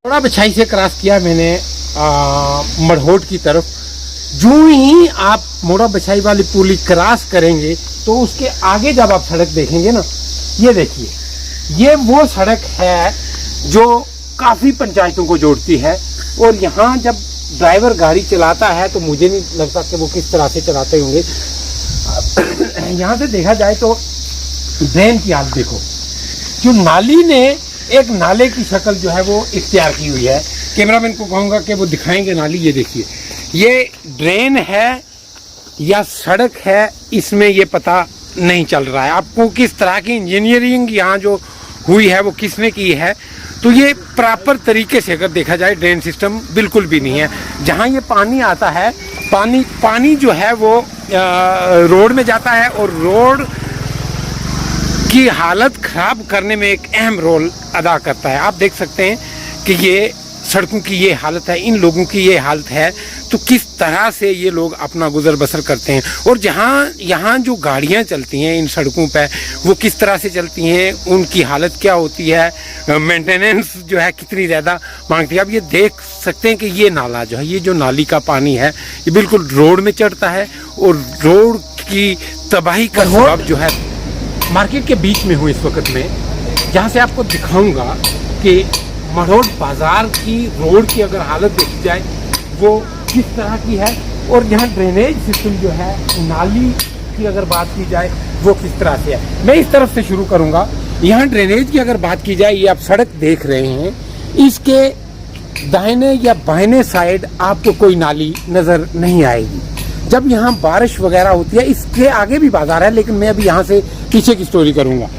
थोड़ा बछाई से क्रॉस किया मैंने मढ़ोट की तरफ। जो ही आप मोड़ा बछाई वाली पुली क्रॉस करेंगे तो उसके आगे जब आप सड़क देखेंगे ना, ये देखिए, ये वो सड़क है जो काफ़ी पंचायतों को जोड़ती है। और यहाँ जब ड्राइवर गाड़ी चलाता है तो मुझे नहीं लगता कि वो किस तरह से चलाते होंगे। यहाँ से देखा जाए तो ड्रेन की हालत देखो, जो नाली ने एक नाले की शक्ल जो है वो इख्तियार की हुई है। कैमरामैन को कहूँगा कि वो दिखाएंगे नाली। ये देखिए, ये ड्रेन है या सड़क है, इसमें ये पता नहीं चल रहा है आपको किस तरह की इंजीनियरिंग यहाँ जो हुई है वो किसने की है। तो ये प्रॉपर तरीके से अगर देखा जाए ड्रेन सिस्टम बिल्कुल भी नहीं है। जहाँ ये पानी आता है, पानी जो है वो रोड में जाता है और रोड की हालत ख़राब करने में एक अहम रोल अदा करता है। आप देख सकते हैं कि ये सड़कों की ये हालत है, इन लोगों की ये हालत है, तो किस तरह से ये लोग अपना गुजर बसर करते हैं। और यहाँ जो गाड़ियाँ चलती हैं इन सड़कों पे, वो किस तरह से चलती हैं, उनकी हालत क्या होती है, मेंटेनेंस जो है कितनी ज़्यादा मांगती है। अब ये देख सकते हैं कि ये नाला जो है, ये जो नाली का पानी है, ये बिल्कुल रोड में चढ़ता है और रोड की तबाही का सबब जो है मार्केट के बीच में हूँ इस वक्त में, जहाँ से आपको दिखाऊंगा कि मढ़ोट बाज़ार की रोड की अगर हालत देखी जाए वो किस तरह की है। और यहाँ ड्रेनेज सिस्टम जो है, नाली की अगर बात की जाए वो किस तरह से है। मैं इस तरफ से शुरू करूँगा। यहाँ ड्रेनेज की अगर बात की जाए, ये आप सड़क देख रहे हैं, इसके दाहिने या बाहिने साइड आपको कोई नाली नज़र नहीं आएगी। जब यहाँ बारिश वगैरह होती है, इसके आगे भी बाजार है, लेकिन मैं अभी यहाँ से पीछे की स्टोरी करूँगा।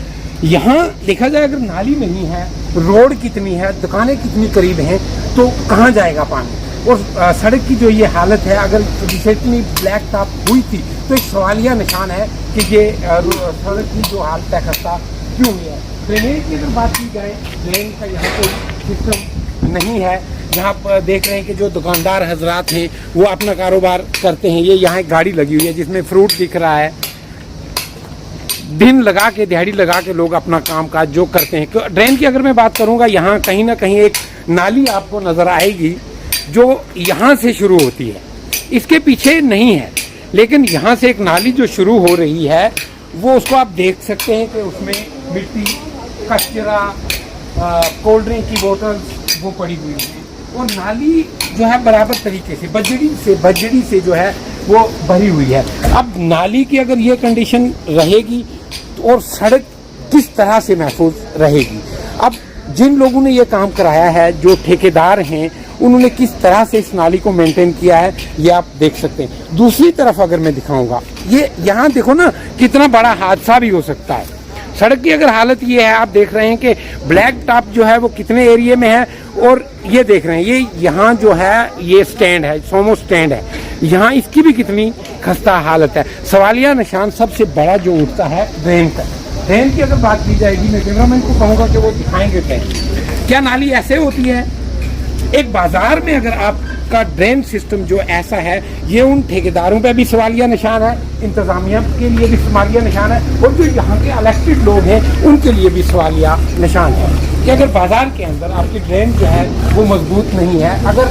यहाँ देखा जाए अगर नाली नहीं है, रोड कितनी है, दुकानें कितनी करीब हैं, तो कहाँ जाएगा पानी। और सड़क की जो ये हालत है, अगर रिसेंटली ब्लैक टॉप हुई थी तो एक सवालिया निशान है कि ये सड़क की जो हालत है खस्ता क्यों हुई है। ड्रेनेज की अगर बात की जाए, ड्रेन का यहाँ कोई सिस्टम नहीं है। यहाँ पर देख रहे हैं कि जो दुकानदार हजरात हैं वो अपना कारोबार करते हैं। ये यहाँ एक गाड़ी लगी हुई है जिसमें फ्रूट दिख रहा है। दिन लगा के, दिहाड़ी लगा के लोग अपना काम काज जो करते हैं। ड्रेन की अगर मैं बात करूँगा, यहाँ कहीं ना कहीं एक नाली आपको नज़र आएगी जो यहाँ से शुरू होती है, इसके पीछे नहीं है, लेकिन यहाँ से एक नाली जो शुरू हो रही है वो, उसको आप देख सकते हैं कि उसमें मिट्टी, कचरा, कोल्ड ड्रिंक की बोतल्स वो पड़ी हुई है। और नाली जो है बराबर तरीके से बजड़ी से जो है वो भरी हुई है। अब नाली की अगर ये कंडीशन रहेगी तो और सड़क किस तरह से महफूज रहेगी। अब जिन लोगों ने ये काम कराया है, जो ठेकेदार हैं, उन्होंने किस तरह से इस नाली को मेंटेन किया है, ये आप देख सकते हैं। दूसरी तरफ अगर मैं दिखाऊंगा, ये यहाँ देखो ना, कितना बड़ा हादसा भी हो सकता है। सड़क की अगर हालत ये है, आप देख रहे हैं कि ब्लैक टॉप जो है वो कितने एरिया में है। और ये देख रहे हैं, ये यहाँ जो है ये स्टैंड है, सोमो स्टैंड है, यहाँ इसकी भी कितनी खस्ता हालत है। सवालिया निशान सबसे बड़ा जो उठता है ड्रेन का। ड्रेन की अगर बात की जाएगी, मैं कैमरामैन को कहूँगा कि वो दिखाएंगे क्या नाली ऐसे होती है। एक बाजार में अगर आपका ड्रेन सिस्टम जो ऐसा है, ये उन ठेकेदारों पे भी सवालिया निशान है, इंतजामिया के लिए भी सवालिया निशान है, और जो यहाँ के इलेक्टेड लोग हैं उनके लिए भी सवालिया निशान है कि अगर बाजार के अंदर आपकी ड्रेन जो है वो मजबूत नहीं है। अगर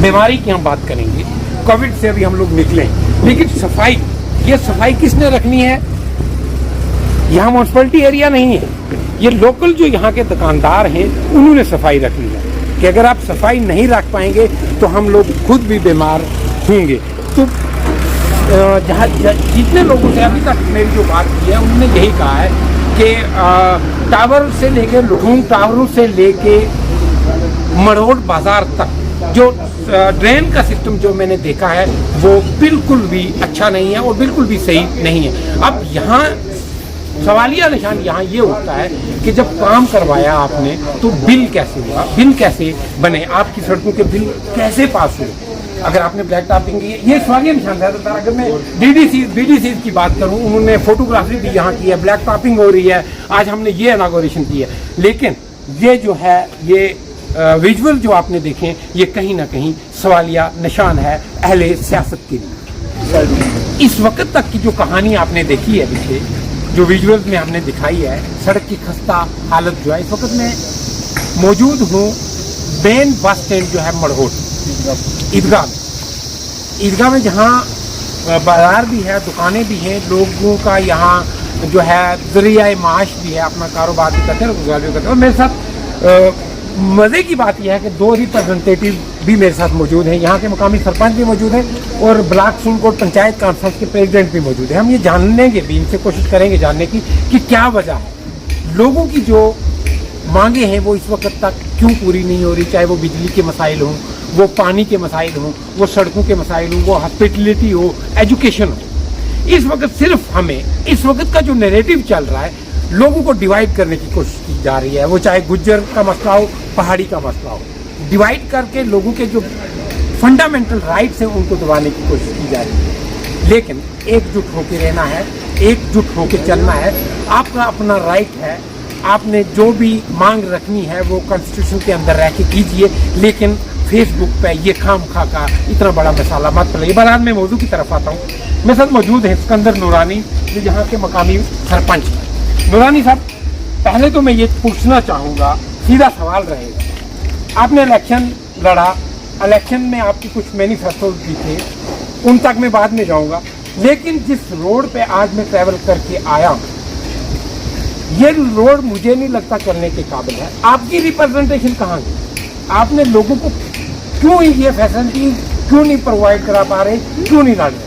बीमारी की हम बात करेंगे, कोविड से अभी हम लोग निकले, लेकिन सफाई, ये सफाई किसने रखनी है। यहाँ म्यूनसिपलिटी एरिया नहीं है, ये लोकल जो यहाँ के दुकानदार हैं उन्होंने सफाई रखनी है कि अगर आप सफाई नहीं रख पाएंगे तो हम लोग खुद भी बीमार होंगे। तो जितने लोगों से अभी तक मेरी जो बात की है, उन्होंने यही कहा है कि टावर से लेके, लुढूंग टावरों से लेके मढ़ोट बाजार तक जो ड्रेन का सिस्टम जो मैंने देखा है वो बिल्कुल भी अच्छा नहीं है और बिल्कुल भी सही नहीं है। अब यहाँ सवालिया निशान यहाँ ये होता है कि जब काम करवाया आपने तो बिल कैसे हुआ, बिल कैसे बने, आपकी सड़कों के बिल कैसे पास हुए। अगर आपने ब्लैक टॉपिंग की, ये सवालिया निशान है। अगर मैं बीडीसी की बात करूँ, उन्होंने फोटोग्राफी भी यहाँ की है, ब्लैक टॉपिंग हो रही है, आज हमने ये इनॉग्रेशन की है, लेकिन ये जो है ये विजुअल जो आपने देखे, ये कहीं ना कहीं सवालिया निशान है अहले सियासत के लिए। इस वक्त तक की जो कहानी आपने देखी है पीछे, जो विजुअल्स में हमने दिखाई है, सड़क की खस्ता हालत जो है, इस वक्त मैं मौजूद हूँ मेन बस स्टैंड जो है मड़होट ईदगाह में, जहाँ बाजार भी है, दुकानें भी हैं, लोगों का यहाँ जो है जरिया माश भी है, अपना कारोबार भी करते हैं, रोजगार भी करते हैं। और मेरे साथ मज़े की बात यह है कि 2 रिप्रेजेंटेटिव भी मेरे साथ मौजूद हैं, यहाँ के मुकामी सरपंच भी मौजूद हैं और ब्लॉक सुनकोट पंचायत कॉन्फ्रेंस के प्रेसिडेंट भी मौजूद हैं। हम ये जाननेंगे भी, इनसे कोशिश करेंगे जानने की कि क्या वजह है, लोगों की जो मांगे हैं वो इस वक्त तक क्यों पूरी नहीं हो रही, चाहे वो बिजली के मसाइल हों, वो पानी के मसाइल हों, वो सड़कों के मसाइल हों, वो हॉस्पिटलिटी हो, एजुकेशन हो। इस वक्त सिर्फ हमें इस वक्त का जो नैरेटिव चल रहा है, लोगों को डिवाइड करने की कोशिश की जा रही है, वो चाहे गुज्जर का मसला हो, पहाड़ी का मसला हो, डिवाइड करके लोगों के जो फंडामेंटल राइट्स हैं उनको दबाने की कोशिश की जा रही है। लेकिन एकजुट होकर रहना है, एकजुट होकर चलना है, आपका अपना राइट है, आपने जो भी मांग रखनी है वो कॉन्स्टिट्यूशन के अंदर रह के कीजिए, लेकिन फेसबुक पे ये खाम खा का इतना बड़ा मसाला मत पड़े। बाद में मौजू की तरफ आता हूँ। मेरे साथ मौजूद है सिकंदर नूरानी, जो यहाँ के मकामी सरपंच हैं। नूरानी साहब, पहले तो मैं ये पूछना चाहूँगा, सीधा सवाल रहेगा, आपने इलेक्शन लड़ा, इलेक्शन में आपकी कुछ मैनिफेस्टो भी थे, उन तक मैं बाद में जाऊँगा, लेकिन जिस रोड पे आज मैं ट्रैवल करके आया हूँ, ये रोड मुझे नहीं लगता चलने के काबिल है। आपकी रिप्रेजेंटेशन कहाँ गई? आपने लोगों को क्यों ये फैसिलिटी क्यों नहीं प्रोवाइड करा पा रहे, क्यों नहीं ला रहे?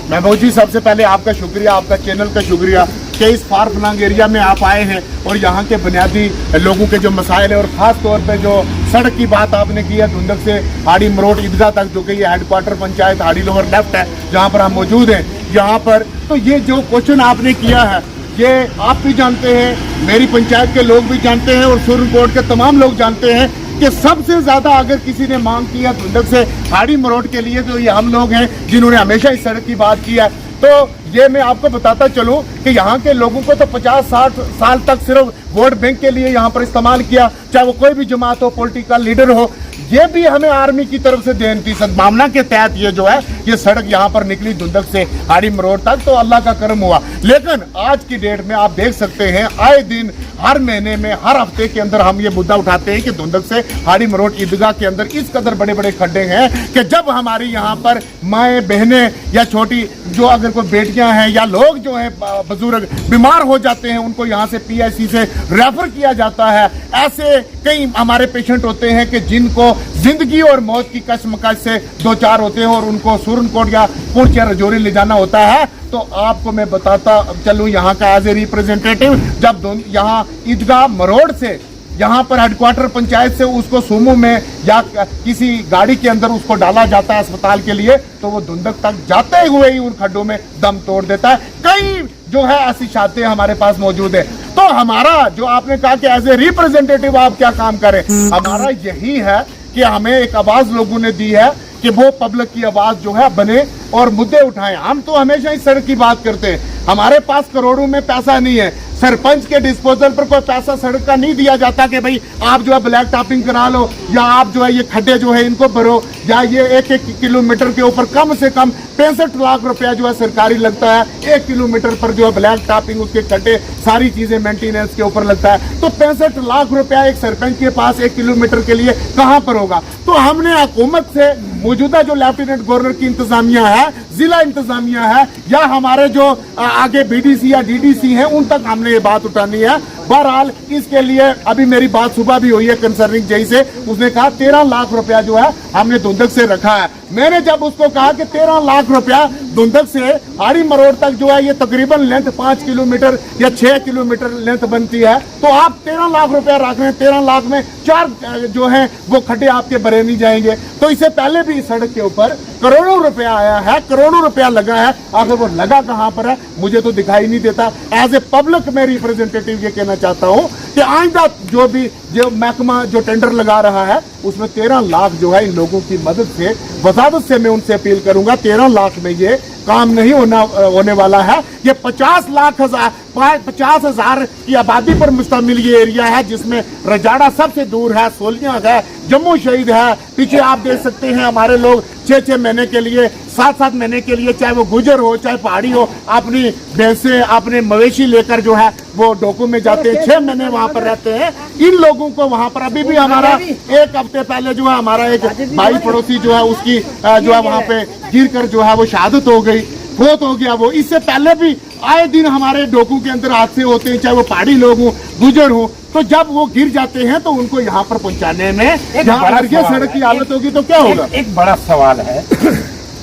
महमूद जी, सबसे पहले आपका शुक्रिया, आपका चैनल का शुक्रिया कि इस फार फ्लंग एरिया में आप आए हैं और यहाँ के बुनियादी लोगों के जो मसाइल है, और ख़ास तौर पे जो सड़क की बात आपने की है धुंधक से हाड़ी मरोट ईदगाह तक, जो कि ये हेडक्वार्टर पंचायत हाड़ी लोअर लेफ्ट है जहाँ पर हम मौजूद हैं यहाँ पर। तो ये जो क्वेश्चन आपने किया है, ये आप भी जानते हैं, मेरी पंचायत के लोग भी जानते हैं और सुरनकोट के तमाम लोग जानते हैं कि सबसे ज़्यादा अगर किसी ने मांग की है धुंधक से हाड़ी मरोट के लिए, तो ये हम लोग हैं जिन्होंने हमेशा इस सड़क की बात की है। तो ये मैं आपको बताता चलूं कि यहाँ के लोगों को तो 50-60 साल तक सिर्फ वोट बैंक के लिए यहाँ पर इस्तेमाल किया, चाहे वो कोई भी जमात हो, पॉलिटिकल लीडर हो। ये भी हमें आर्मी की तरफ से देन थी, सद्भावना के तहत ये जो है ये सड़क यहाँ पर निकली धुंधक से हाड़ी मरोट तक, तो अल्लाह का करम हुआ। लेकिन आज की डेट में आप देख सकते हैं, आए दिन, हर महीने में, हर हफ्ते के अंदर हम ये मुद्दा उठाते हैं कि धुंधक से हाड़ी मरोट ईदगाह के अंदर इस कदर बड़े बड़े खड्डे हैं कि जब हमारी यहाँ पर माएँ बहनें या छोटी जो अगर कोई बेटियां हैं या लोग जो है बुजुर्ग बीमार हो जाते हैं, उनको यहाँ से PIC से रेफर किया जाता है। ऐसे कई हमारे पेशेंट होते हैं कि जिनको जिंदगी और मौत की कशमकश से दो चार होते हैं और उनको सुरनकोट या पुंछ या रजौरी ले जाना होता है। तो आपको मैं बताता चलूँ यहाँ का एज ए रिप्रेजेंटेटिव, जब यहाँ ईदगाह मरोट से यहाँ पर हेडक्वार्टर पंचायत से उसको सुमो में या किसी गाड़ी के अंदर उसको डाला जाता है अस्पताल के लिए, तो वो धुंधक तक जाते हुए ही उन खड्डों में दम तोड़ देता है। कई जो है ऐसी शादें हमारे पास मौजूद है। तो हमारा जो आपने कहा कि एज ए रिप्रेजेंटेटिव आप क्या काम करें, हमारा यही है कि हमें एक आवाज लोगों ने दी है कि वो पब्लिक की आवाज जो है बने और मुद्दे उठाएं। हम तो हमेशा इस सड़क की बात करते हैं, हमारे पास करोड़ों में पैसा नहीं है, सरपंच के डिस्पोजल पर कोई पैसा सड़क का नहीं दिया जाता कि भाई आप जो है ब्लैक टॉपिंग करा लो या आप जो है ये खड्डे जो है इनको भरो, या ये 1-1 किलोमीटर के ऊपर कम से कम 65 लाख रुपया जो है सरकारी लगता है। 1 किलोमीटर पर जो है ब्लैक टॉपिंग, उसके खड्डे, सारी चीजें मेंटेनेंस के ऊपर लगता है। तो 65 लाख रुपया एक सरपंच के पास 1 किलोमीटर के लिए कहाँ पर होगा? तो हमने हुकूमत से मौजूदा जो लेफ्टिनेंट गवर्नर की इंतजामिया है, जिला इंतजामिया है, या हमारे जो आगे BDC या DDC हैं, उन तक हमने ये बात उठानी है। बहरहाल इसके लिए अभी मेरी बात सुबह भी हुई है कंसर्निंग जई से, उसने कहा 13 लाख रुपया जो है हमने धुंधक से रखा है। मैंने जब उसको कहा कि 13 लाख रुपया धुंधक से हाड़ी मरोट तक जो है ये तकरीबन लेंथ 5 किलोमीटर या 6 किलोमीटर लेंथ बनती है, तो आप 13 लाख रुपया रख रहे हैं, 13 लाख में 4 जो है वो खड्डे आपके भरे नहीं जाएंगे। तो इससे पहले भी इस सड़क के ऊपर करोड़ों रुपया आया है, करोड़ों रुपया लगा है, आखिर वो लगा कहाँ पर है मुझे तो दिखाई नहीं देता। एज ए पब्लिक मैं रिप्रेजेंटेटिव ये कहना चाहता हूँ कि आइंदा जो भी जो महकमा जो टेंडर लगा रहा है उसमें 13 लाख जो है इन लोगों की मदद से, वजादत से मैं उनसे अपील करूंगा 13 लाख में ये काम नहीं होने वाला है। ये 50,000 की आबादी पर मुश्तमिल ये एरिया है, जिसमें रजाड़ा सबसे दूर है, सोलियां है, जम्मू शहीद है। पीछे आप देख सकते हैं हमारे लोग 6-6 महीने के लिए, 7-7 महीने के लिए, चाहे वो गुजर हो चाहे पहाड़ी हो, अपनी भैंसे अपने मवेशी लेकर जो है वो डोकू में जाते हैं, 6 महीने वहां पर रहते हैं। इन लोगों को वहां पर अभी भी हमारा 1 हफ्ते पहले जो है हमारा एक भाई पड़ोसी जो है उसकी जो है वहां पे गिर कर जो है वो शहादत हो गई, फौत हो गया वो। इससे पहले भी आए दिन हमारे डोकू के अंदर हादसे होते हैं, चाहे वो पहाड़ी लोग हों, गुजर हो, तो जब वो गिर जाते हैं तो उनको यहाँ पर पहुंचाने में अगर ये सड़क की हालत होगी तो क्या होगा। एक बड़ा सवाल है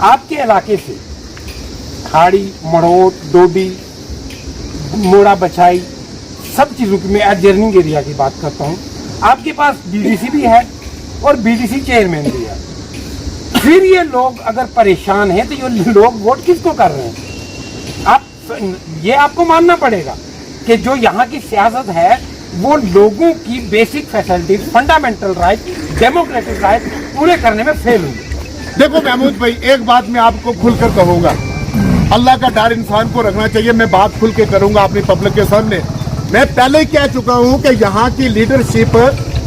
आपके इलाके से खाड़ी, मड़ोट, डोडी, मोड़ा बछाई सब चीजों की, मैं एडजर्निंग एरिया की बात करता हूँ, आपके पास बीडीसी भी है और बीडीसी चेयरमैन भी है। फिर ये लोग अगर परेशान हैं तो ये लोग वोट किसको कर रहे हैं? ये आपको मानना पड़ेगा कि जो यहाँ की सियासत है वो लोगों की basic facilities, fundamental right, democratic right पूरे करने में फेल हुई। देखो महमूद भाई, एक बात मैं आपको खुलकर कहूंगा, अल्लाह का डर इंसान को रखना चाहिए। मैं बात खुल के करूंगा अपनी पब्लिक के सामने। मैं पहले ही कह चुका हूं कि यहाँ की लीडरशिप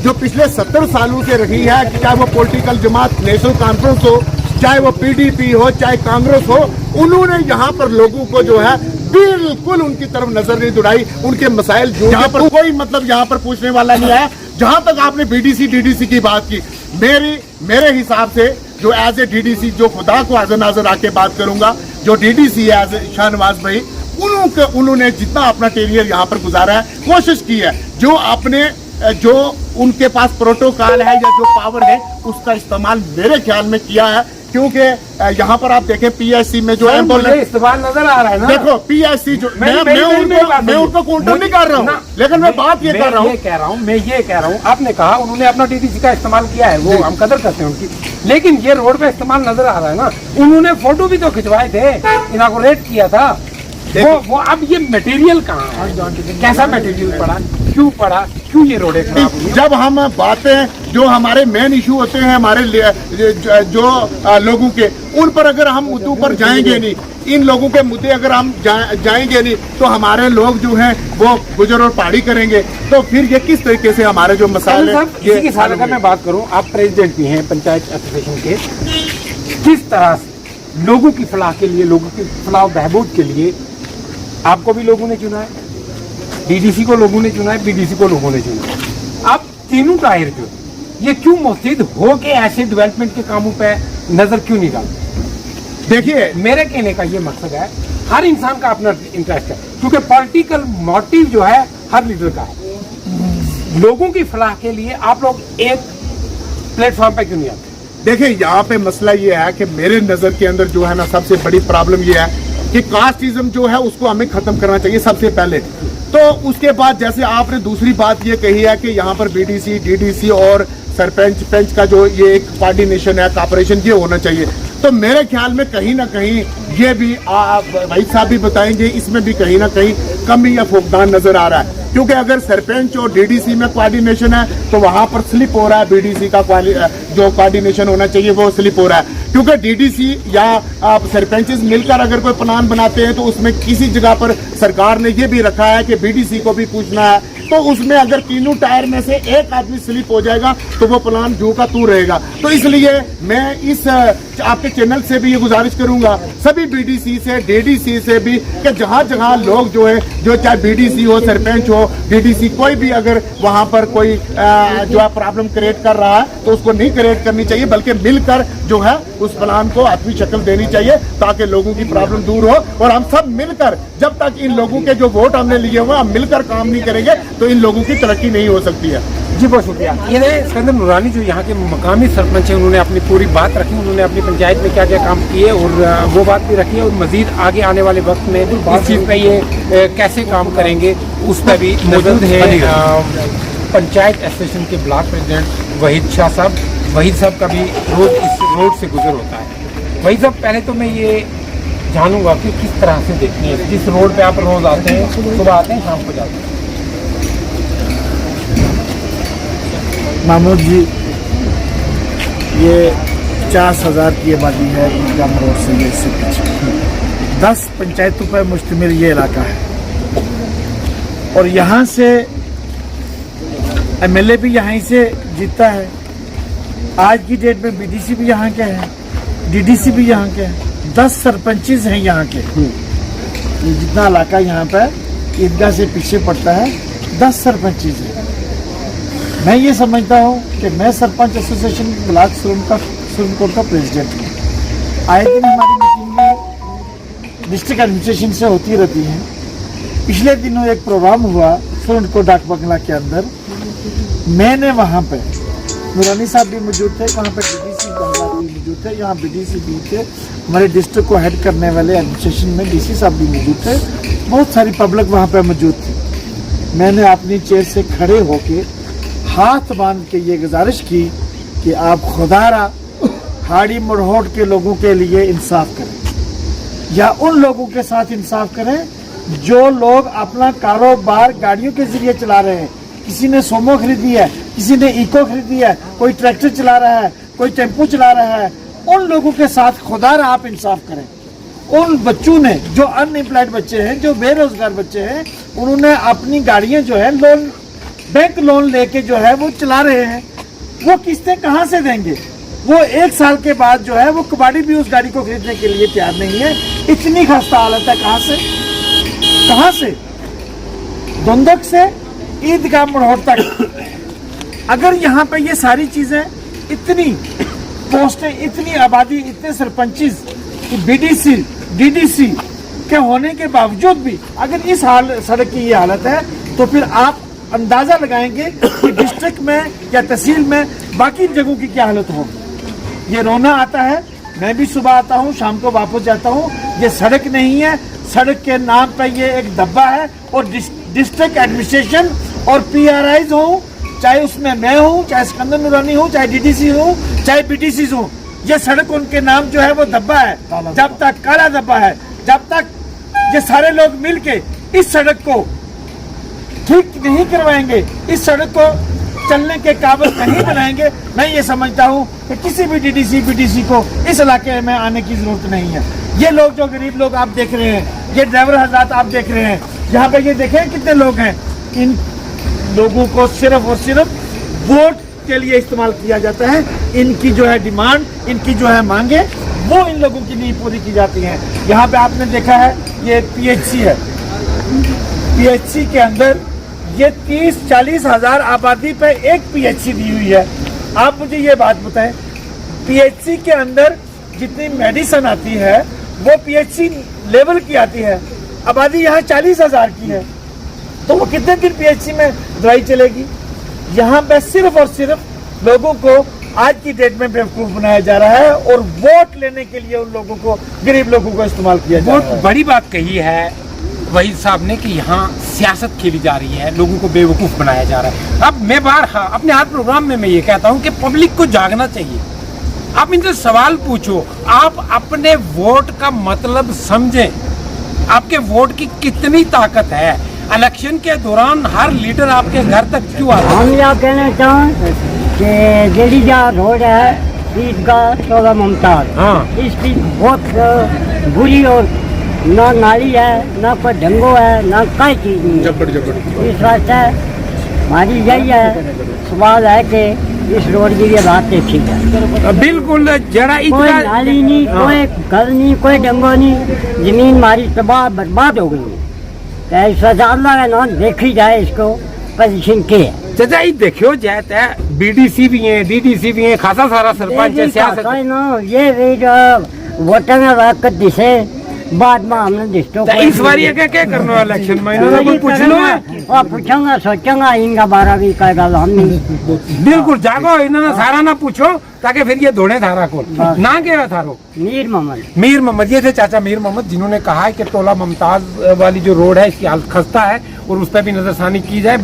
जो पिछले 70 सालों से रही है, चाहे वो पॉलिटिकल जमात नेशनल कॉन्फ्रेंस हो, चाहे वो पीडीपी हो, चाहे कांग्रेस हो, उन्होंने यहाँ पर लोगों को जो है बिल्कुल उनकी तरफ नजर नहीं दौड़ाई। उनके मसाइल जो यहाँ पर कोई मतलब यहाँ पर पूछने वाला नहीं है। जहां तक आपने बीडीसी डीडीसी की बात की, मेरे हिसाब से जो एज ए डीडीसी, जो खुदा को हाजिर नाजर आके बात करूंगा, जो डीडीसी है एज ए शाहनवाज भाई, उन्होंने जितना अपना कैरियर यहाँ पर गुजारा है, कोशिश की है, जो उनके पास प्रोटोकॉल है या जो पावर है उसका इस्तेमाल मेरे ख्याल में किया है। क्योंकि यहाँ पर आप देखें पीएससी में जो है इस्तेमाल नजर आ रहा है ना। देखो पीएससी जो मैं उनको काउंटर नहीं कर रहा हूँ, लेकिन मैं बात ये कर रहा हूँ, मैं ये कह रहा हूँ, आपने कहा उन्होंने अपना डीडीसी का इस्तेमाल किया है, वो हम कदर करते हैं उनकी, लेकिन ये रोड पे इस्तेमाल नजर आ रहा है ना। उन्होंने फोटो भी तो खिंचवाए थे, इनागोरेट किया था वो। अब ये मटेरियल कहाँ है, कैसा मटेरियल पड़ा, क्यों ये रोडें खराब हुई? जब हम बातें जो हमारे मेन इशू होते हैं हमारे जो लोगों के, उन पर अगर हम मुद्दों पर जाएंगे नहीं, इन लोगों के मुद्दे अगर हम जाएंगे नहीं, तो हमारे लोग जो हैं वो गुजर और पहाड़ी करेंगे, तो फिर ये किस तरीके से हमारे जो मसाले हैं। इसी के साथ अगर मैं बात करूं, आप प्रेसिडेंट भी हैं पंचायत एसोसिएशन के, किस तरह से लोगों की फलाह के लिए, लोगों की फलाह बहबूद के लिए आपको भी लोगों ने चुना है, डीडीसी को लोगों ने चुना है, बीडीसी को लोगों ने चुना है। आप तीनों टायर जो ये क्यों मुस्तैद हो के ऐसे डेवलपमेंट के कामों पे नजर क्यों नहीं डालते? देखिए, मेरे कहने का ये मकसद है, हर इंसान का अपना इंटरेस्ट है, क्योंकि पॉलिटिकल मोटिव जो है हर लीडर का है। लोगों की फलाह के लिए आप लोग एक प्लेटफॉर्म पे क्यों नहीं आते? देखिए, यहाँ पे मसला ये है कि मेरे नजर के अंदर जो है ना, सबसे बड़ी प्रॉब्लम ये है कि कास्टिज्म जो है उसको हमें खत्म करना चाहिए सबसे पहले। तो उसके बाद जैसे आपने दूसरी बात ये कही है कि यहाँ पर बीडीसी, डीडीसी और सरपंच पंच का जो ये एक कोऑर्डिनेशन है, कॉपरेशन, ये होना चाहिए। तो मेरे ख्याल में कहीं ना कहीं ये भी भाई साहब भी बताएंगे, इसमें भी कहीं ना कहीं कमी या फुकदान नजर आ रहा है। क्योंकि अगर सरपंच और डीडीसी में कोऑर्डिनेशन है तो वहां पर स्लिप हो रहा है, बीडीसी का जो कोऑर्डिनेशन होना चाहिए वो स्लिप हो रहा है। क्योंकि डीडीसी या सरपंचेस मिलकर अगर कोई प्लान बनाते हैं तो उसमें किसी जगह पर सरकार ने ये भी रखा है कि बीडीसी को भी पूछना है, तो उसमें अगर तीनों टायर में से एक आदमी स्लिप हो जाएगा तो वो प्लान जो का तू रहेगा। तो इसलिए मैं इस आपके चैनल से भी ये गुजारिश करूंगा सभी बीडीसी से, डीडीसी से भी, कि जहां जहां लोग जो है, जो चाहे बीडीसी हो, सरपंच हो, डीडीसी, कोई भी अगर वहां पर कोई जो है प्रॉब्लम क्रिएट कर रहा है तो उसको नहीं क्रिएट करनी चाहिए, बल्कि मिलकर जो है उस प्लान को आत्मी शक्ल देनी चाहिए, ताकि लोगों की प्रॉब्लम दूर हो। और हम सब मिलकर, जब तक इन लोगों के जो वोट हमने लिए हुए हम मिलकर काम नहीं करेंगे तो इन लोगों की तरक्की नहीं हो सकती है। जी बहुत शुक्रिया। ये सिकंदर नूरानी जो यहाँ के मकामी सरपंच हैं, उन्होंने अपनी पूरी बात रखी, उन्होंने अपनी पंचायत में क्या क्या काम किए और वो बात भी रखी है, और मजीद आगे आने वाले वक्त में इस चीज़ पे ये कैसे काम करेंगे उस पर भी मौजूद है पंचायत एसोसिएशन के ब्लॉक प्रेसिडेंट वहीद शाह साहब। वहीद साहब का भी रोज़ इस रोड से गुजर होता है। वहीद साहब, पहले तो मैं ये जानूंगा कि किस तरह से देखनी है, जिस रोड पे आप रोज़ आते हैं, सुबह आते हैं शाम को जाते हैं। महमूद जी, ये 50,000 की आबादी है ईदगाह रोड से, ये इससे पीछे 10 पंचायतों पर मुश्तमिल ये इलाका है और यहाँ से एमएलए भी यहाँ से जीता है। आज की डेट में बीडीसी भी यहाँ के हैं, डीडीसी भी यहाँ के हैं, 10 सरपंचेस हैं यहाँ के। ये जितना इलाका यहाँ पर ईदगाह से पीछे पड़ता है 10 सरपंचेस हैं। मैं ये समझता हूँ कि मैं सरपंच एसोसिएशन ब्लॉक सुरनकोट का प्रेसिडेंट हूँ। आए दिन हमारी मीटिंग डिस्ट्रिक्ट एडमिनिस्ट्रेशन से होती रहती है। पिछले दिनों एक प्रोग्राम हुआ सुरनकोट डाक बंगला के अंदर। मैंने वहाँ पे नूरानी साहब भी मौजूद थे, वहाँ पे डीडीसी बंगला भी मौजूद थे, यहाँ बीडीसी भी थे, हमारे डिस्ट्रिक्ट को हेड करने वाले एडमिनिस्ट्रेशन में डीसी साहब भी मौजूद थे, बहुत सारी पब्लिक वहाँ पे मौजूद थी। मैंने अपनी चेयर से खड़े होके हाथ बांध के ये गुजारिश की कि आप खुदारा हाड़ी मरहोट के लोगों के लिए इंसाफ करें या उन लोगों के साथ इंसाफ करें जो लोग अपना कारोबार गाड़ियों के जरिए चला रहे हैं। किसी ने सोमो खरीदी है, किसी ने इको खरीदी है, कोई ट्रैक्टर चला रहा है, कोई टेम्पो चला रहा है। उन लोगों के साथ खुदारा आप इंसाफ करें। उन बच्चों ने जो अनएम्प्लॉयड बच्चे हैं, जो बेरोजगार बच्चे हैं, उन्होंने अपनी गाड़ियां जो है लोन बैंक लोन लेके जो है वो चला रहे हैं। वो किस्तें कहाँ से देंगे? वो 1 साल के बाद जो है वो कबाड़ी भी उस गाड़ी को खरीदने के लिए तैयार नहीं है। इतनी खस्ता हालत है। कहाँ से? दुंदक से ईदगाह मरहोट तक। अगर यहाँ पे ये सारी चीजें, इतनी पोस्टें, इतनी आबादी, इतने सरपंचेस, बीडीसी डीडीसी के होने के बावजूद भी अगर इस सड़क की ये हालत है तो फिर आप अंदाजा लगाएंगे कि डिस्ट्रिक्ट में या तहसील में बाकी जगहों की क्या हालत होगी। ये रोना आता है। मैं भी सुबह आता हूँ, शाम को वापस जाता हूँ। ये सड़क नहीं है, सड़क के नाम पे ये एक धब्बा है। और डिस्ट्रिक्ट एडमिनिस्ट्रेशन और पीआरआईज हो, चाहे उसमें मैं हूँ, चाहे सिकंदर नूरानी हूँ, चाहे डीडीसी हूँ, चाहे बीडीसी हूँ, ये सड़क उनके नाम जो है वो धब्बा है। जब तक काला धब्बा है, जब तक ये सारे लोग मिलके इस सड़क को ठीक नहीं करवाएंगे, इस सड़क को चलने के काबिल नहीं बनाएंगे, मैं ये समझता हूँ कि किसी भी डीडीसी बीडीसी को इस इलाके में आने की जरूरत नहीं है। ये लोग जो गरीब लोग आप देख रहे हैं, ये ड्राइवर हजरात आप देख रहे हैं, यहाँ पे ये देखें कितने लोग हैं। इन लोगों को सिर्फ और सिर्फ वोट के लिए इस्तेमाल किया जाता है। इनकी जो है डिमांड, इनकी जो है मांगे, वो इन लोगों की नहीं पूरी की जाती हैं। यहाँ पे आपने देखा है ये पीएचसी है। पीएचसी के अंदर ये 30-40 हजार आबादी पे एक पीएचसी दी हुई है। आप मुझे ये बात बताएं, पीएचसी के अंदर जितनी मेडिसिन आती है वो पीएचसी लेवल की आती है। आबादी यहाँ 40 हजार की है, तो वो कितने दिन पीएचसी में दवाई चलेगी? यहाँ पे सिर्फ और सिर्फ लोगों को आज की डेट में बेवकूफ बनाया जा रहा है और वोट लेने के लिए उन लोगों को, गरीब लोगों को इस्तेमाल किया जा रहा है। बहुत बड़ी बात कही है वहीद साहब ने कि यहाँ सियासत खेली जा रही है, लोगों को बेवकूफ बनाया जा रहा है। अब मैं अपने हर प्रोग्राम में मैं ये कहता हूँ कि पब्लिक को जागना चाहिए। आप इनसे सवाल पूछो, आप अपने वोट का मतलब समझें, आपके वोट की कितनी ताकत है। इलेक्शन के दौरान हर लीडर आपके घर तक क्यों आता है? हम यह कहना चाहें कि जेडी जा रोड है ईदगाह टोला मुमताज, हाँ। इसकी बहुत बुरी और ना नाली है, ना कोई ढंगो है, ना कोई चीज नहीं है। इस वास्ते हमारी यही है, सवाल है कि इस रोड की ये बात देखी जाए। बिल्कुल जरा कोई नाली नहीं, कोई घर नहीं, कोई ढंगो नहीं, जमीन हमारी तबाह बर्बाद हो गई है। इस वजह अल्लाह का नाम देखी जाए, इसको पोजीशन के है। चाचा ये देखियो जाता है, बीडीसी भी है, डीडीसी भी है, खासा सारा सरपंच है, सियासत है। ये भी जो वोटर में वक्त दिसे बाद में हमने डिस्टो इस बार ये क्या करना इलेक्शन में पूछ लो और पूछूंगा, सोचूंगा इनका 12 भी का गल हम नहीं। बिल्कुल जागो, इन्होंने सारा ना पूछो ताकि फिर ये दौड़े थारा को ना के थारो। मीर मोहम्मद ये थे चाचा मीर मोहम्मद, जिन्होंने कहा है कि टोला मुमताज वाली जो रोड है इसकी हालत खस्ता है और उस पर भी नजरसानी की जाए।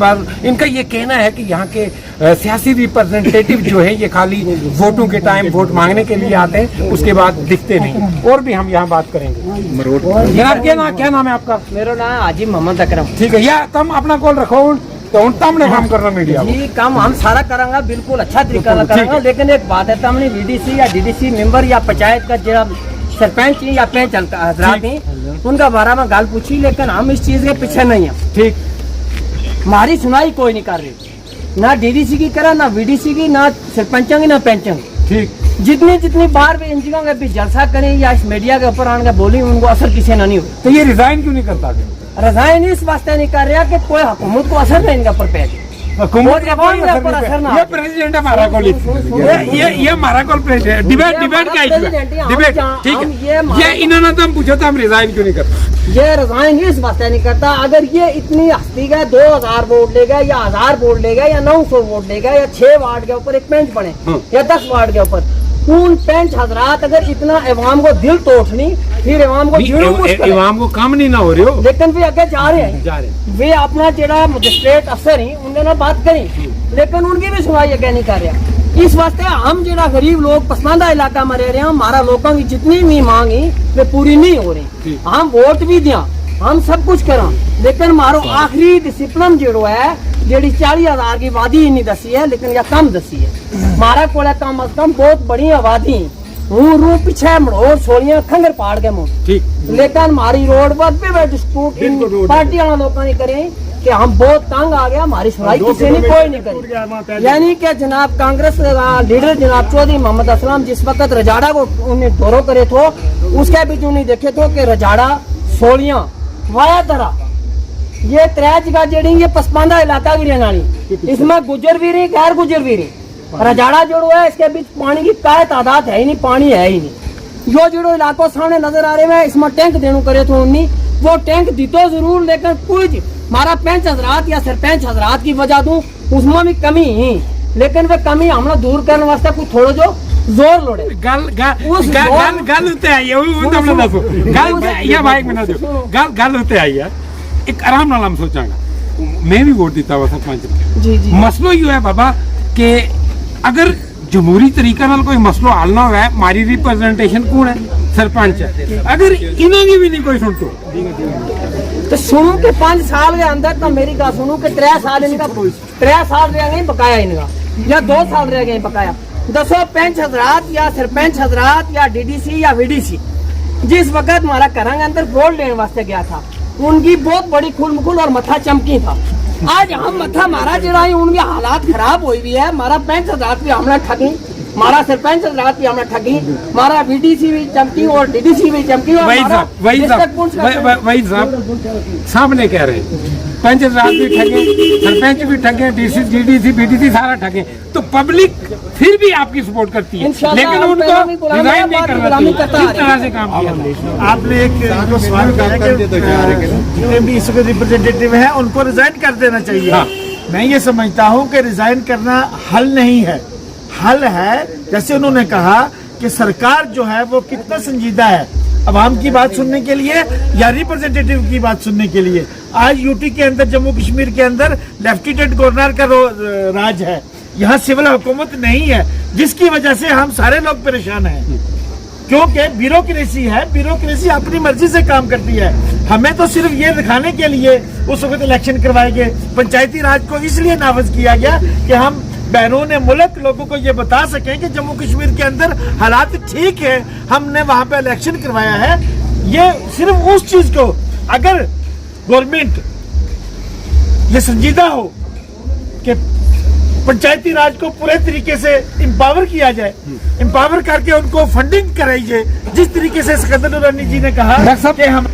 इनका ये कहना है कि यहाँ के सियासी रिप्रेजेंटेटिव जो है ये खाली वोटों के टाइम वोट मांगने के लिए आते हैं, उसके बाद दिखते नहीं। और भी हम यहाँ बात करेंगे। जनाब क्या नाम है आपका? मेरा नाम हाजी मोहम्मद अकरम। ठीक है, या तुम अपना कॉल रखो तो हमने काम करना मीडिया जी, काम हम सारा करांगा, बिल्कुल अच्छा तरीका से करांगा। लेकिन एक बात है, हमने बीडीसी या डीडीसी मेंबर या पंचायत का जो सरपंच या पंच हजरात हैं उनका बारे में गाल पूछी, लेकिन हम इस चीज के पीछे नहीं हैं। ठीक, हमारी सुनाई कोई नहीं कर रही, ना डीडीसी की करा, ना वीडीसी की, ना सरपंचों की, ना पंचों की। ठीक, जितनी बार भी इन जगहों के भी जलसा करें या इस मीडिया के ऊपर आने बोली, उनको असर किसी ने नहीं हुई। तो ये रिजाइन क्यों नहीं करता? रजाइन इस वास्ते नहीं कर रहा कि कोई हुकूमत को असर नहीं इनका पर पैदा। हुकूमत का कोई और असर पर असर नहीं ना है। ये प्रेसिडेंट हमारा कॉल, ये हमारा कॉल प्रेसिडेंट डिबेट का इशू है, डिबेट ठीक है। ये इन्होंने तो हम पूछा था हम रिजाइन क्यों नहीं करते? ये रजाइन इस वास्ते नहीं करता, अगर ये इतनी हस्ती का 2000 वोट लेगा या 1000 वोट लेगा या 900 वोट लेगा या 6 वार्ड के ऊपर एक पेंच बने या 10 वार्ड के ऊपर, उन पेंच हजरात अगर इतना अवाम को दिल तोड़नी, फिर अवाम को इमाम को काम नहीं ना हो रहे हो, लेकिन वे आगे जा रहे हैं। वे अपना जेड़ा मजिस्ट्रेट अफसर ही उनके ना बात करी, लेकिन उनकी भी सुनवाई आगे नहीं कर रहा। इस वास्ते हम जेड़ा गरीब लोग पसमानदा इलाका में रह रहे हैं, हमारा लोगों की जितनी भी मांगी वे पूरी नहीं हो रही। हम वोट भी दिया, हम सब कुछ करा, लेकिन मारो आखिरी डिसिप्लिन जो है जेडी 40,000 की वादी नहीं दसी है, लेकिन यह कम दसी है। हमारा को कम अज कम बहुत बड़ी आबादी रू पीछे मड़ोर छोड़ियां खंगर पाड़ के मुंह, ठीक, लेकिन हमारी रोड पर भी डिस्प्यूट पार्टी वाला लोगों ने करे कि हम बहुत तंग आ गया, हमारी सुनाई किसी ने कोई नहीं करी। यानी कि जनाब कांग्रेस लीडर जनाब चौधरी मोहम्मद असलम जिस वक्त रजाड़ा को उन्हें दौरों करे थे, उसके बीच उन्हें देखे थे कि रजाड़ा सोलियां वाया दरा ये 3 जगह जेडी ये पसमानदा इलाका की रहने वाली, इसमें गुजर भी रही गैर गुजर भी रही। रजाड़ा जोड़ो है इसके बीच पानी की काय तादाद है ही नहीं, पानी है ही नहीं। जो जोड़ो इलाकों सामने नजर आ रहे हैं इसमें टैंक देने करे थे उन्नी, वो टैंक दी तो जरूर, लेकिन कुछ हमारा पंच हजरात या सरपंच हजरात की वजह दूं उसमें भी कमी ही, लेकिन वे कमी हमने दूर करने वास्ते कुछ थोड़ा जो जोर लोड़े गल होते आई है गल होते आई है। एक आराम नाल हम सोचांगा, मैं भी वोट देता हुआ सरपंच में। मसलो यो है बाबा कि अगर जमहूरी तरीका नाल कोई मसलो हल ना होया, हमारी रिप्रेजेंटेशन कौन है? सरपंच है। अगर इन्हों की भी नहीं कोई सुन तो सुनो कि 5 साल के अंदर तो मेरी बात सुनो कि 3 साल इनका 3 साल रह गए बकाया इनका, या 2 साल रह गए बकाया। दसो पंच हजरात या सरपंच हजरात या डीडीसी या वीडीसी जिस वक्त हमारा घर के अंदर वोट लेने वास्ते गया था, उनकी बहुत बड़ी खुल और मथा चमकी था। आज हम मथा मारा जरा उनके हालात खराब हुई भी है। हमारा पंच हजरात भी हमने ठगी, हमारा सरपंच हजरात भी हमने ठगी, हमारा वीडीसी भी चमकी और डीडीसी भी चमकी। वही सामने कह रहे हैं पंच हजरात भी ठगे, सरपंच भी ठगे, डीडीसी बीडीसी सारा ठगे, तो पब्लिक फिर भी आपकी सपोर्ट करती है, लेकिन उनको रिजाइन नहीं करना चाहिए। किस तरह से काम किया आपने एक जो सवाल किया कि जितने भी इस वक्त रिप्रेजेंटेटिव हैं उनको रिजाइन कर देना चाहिए। हाँ। मैं ये समझता हूँ कि रिजाइन करना हल नहीं है। हल है जैसे उन्होंने कहा कि सरकार जो है वो कितना संजीदा है अवाम की बात सुनने के लिए या रिप्रेजेंटेटिव की बात सुनने के लिए। आज यूटी के अंदर जम्मू कश्मीर के अंदर लेफ्टिनेंट गवर्नर का राज है, यहाँ सिविल हुकूमत नहीं है, जिसकी वजह से हम सारे लोग परेशान हैं, क्योंकि ब्यूरोक्रेसी है। ब्यूरोक्रेसी अपनी मर्जी से काम करती है। हमें तो सिर्फ ये दिखाने के लिए उस वक्त इलेक्शन करवाए गए, पंचायती राज को इसलिए नाफज किया गया कि हम बैरून मुल्क लोगों को ये बता सकें कि जम्मू कश्मीर के अंदर हालात ठीक है, हमने वहां पे इलेक्शन करवाया है। ये सिर्फ उस चीज को अगर गवर्नमेंट ये संजीदा हो कि पंचायती राज को पूरे तरीके से एम्पावर किया जाए, एम्पावर करके उनको फंडिंग कराई जाए, जिस तरीके से सिकंदर नूरानी जी ने कहा कि हम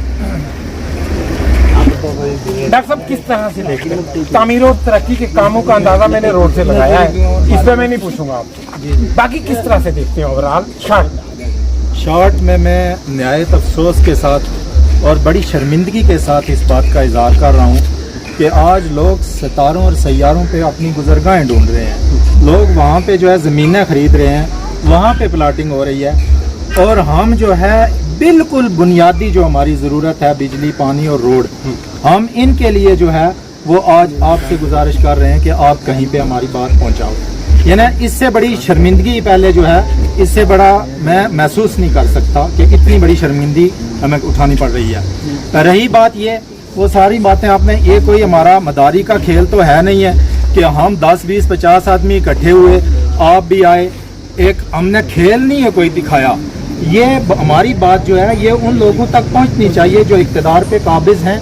डॉक्टर साहब किस तरह से देखते हैं तामीर और तरक्की के कामों का अंदाजा मैंने रोड से लगाया है, इस पर मैं नहीं पूछूंगा आपको, बाकी किस तरह से देखते हैं ओवरऑल शॉर्ट में मैं नहायत अफसोस के साथ और बड़ी शर्मिंदगी के साथ इस बात का इजहार कर रहा हूँ कि आज लोग सितारों और सैयारों पे अपनी गुज़रगाहें ढूंढ रहे हैं। लोग वहाँ पे जो है ज़मीनें ख़रीद रहे हैं, वहाँ पे प्लाटिंग हो रही है, और हम जो है बिल्कुल बुनियादी जो हमारी ज़रूरत है बिजली, पानी और रोड, हम इनके लिए जो है वो आज आपसे गुजारिश कर रहे हैं कि आप कहीं पे हमारी बात पहुंचाओ। यानी इससे बड़ी शर्मिंदगी पहले जो है, इससे बड़ा मैं महसूस नहीं कर सकता कि इतनी बड़ी शर्मिंदगी हमें उठानी पड़ रही है। रही बात ये, वो सारी बातें आपने, ये कोई हमारा मदारी का खेल तो है नहीं है कि हम 10, 20, 50 आदमी इकट्ठे हुए, आप भी आए, एक हमने खेल नहीं है कोई दिखाया। یہ ہماری بات جو ہے یہ ان لوگوں تک پہنچنی چاہیے جو اقتدار پہ قابض ہیں،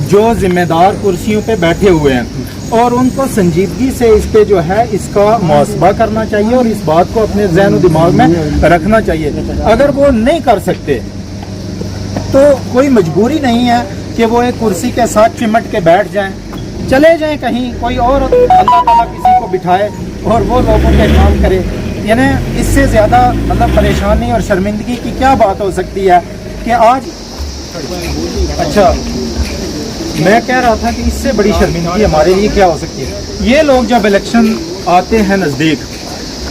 جو ذمہ دار کرسیوں پہ بیٹھے ہوئے ہیں، اور ان کو سنجیدگی سے اس پہ جو ہے اس کا محاسبہ کرنا چاہیے اور اس بات کو اپنے ذہن و دماغ میں رکھنا چاہیے۔ اگر وہ نہیں کر سکتے تو کوئی مجبوری نہیں ہے کہ وہ ایک کرسی کے ساتھ چمٹ کے بیٹھ جائیں، چلے جائیں کہیں، کوئی اور اللہ تعالیٰ کسی کو بٹھائے اور وہ لوگوں کے کام کرے۔ یعنی اس سے زیادہ مطلب پریشانی اور شرمندگی کی کیا بات ہو سکتی ہے کہ آج اچھا میں کہہ رہا تھا کہ اس سے بڑی شرمندگی ہمارے لیے کیا ہو سکتی ہے۔ یہ لوگ جب الیکشن آتے ہیں نزدیک،